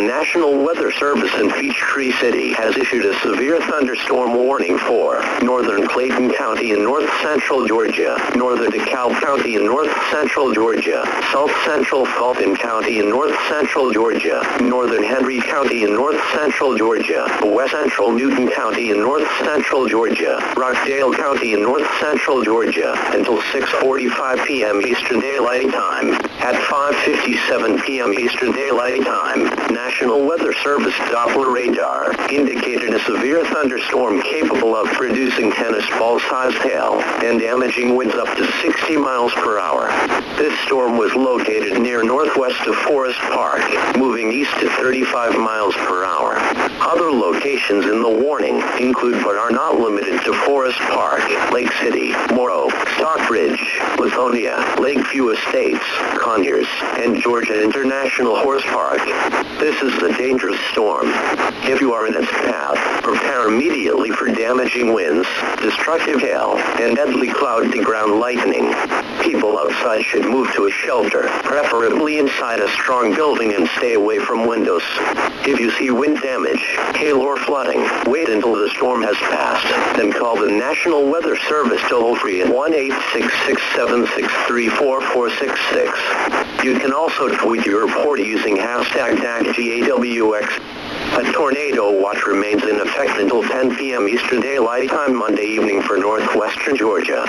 National Weather Service in Peachtree City has issued a severe thunderstorm warning for northern Clayton County in north central Georgia, northern DeKalb County in north central Georgia, south central Fulton County in north central Georgia, northern Henry County in north central Georgia, west central Newton County in north central Georgia, Rockdale County in north central Georgia, until 6:45 p.m. Eastern Daylight Time. At 5:57 p.m. Eastern Daylight Time, National Weather Service Doppler radar indicated a severe thunderstorm capable of producing tennis ball-sized hail and damaging winds up to 60 miles per hour. This storm was located near northwest of Forest Park, moving east at 35 miles per hour. Other locations in the warning include but are not limited to Forest Park, Lake City, Morrow, Stockbridge, Lithonia, Lakeview Estates, Conyers, and Georgia International Horse Park. This is a dangerous storm. If you are in its path, prepare immediately for damaging winds, destructive hail, and deadly cloud-to-ground lightning. People outside should move to a shelter, preferably inside a strong building, and stay away from windows. If you see wind damage, hail, or flooding, wait until the storm has passed. Then call the National Weather Service toll-free at 1-866-763-4466. You can also tweet your report using hashtag #GAWX. A tornado watch remains in effect until 10 p.m. Eastern Daylight Time Monday evening for northwestern Georgia.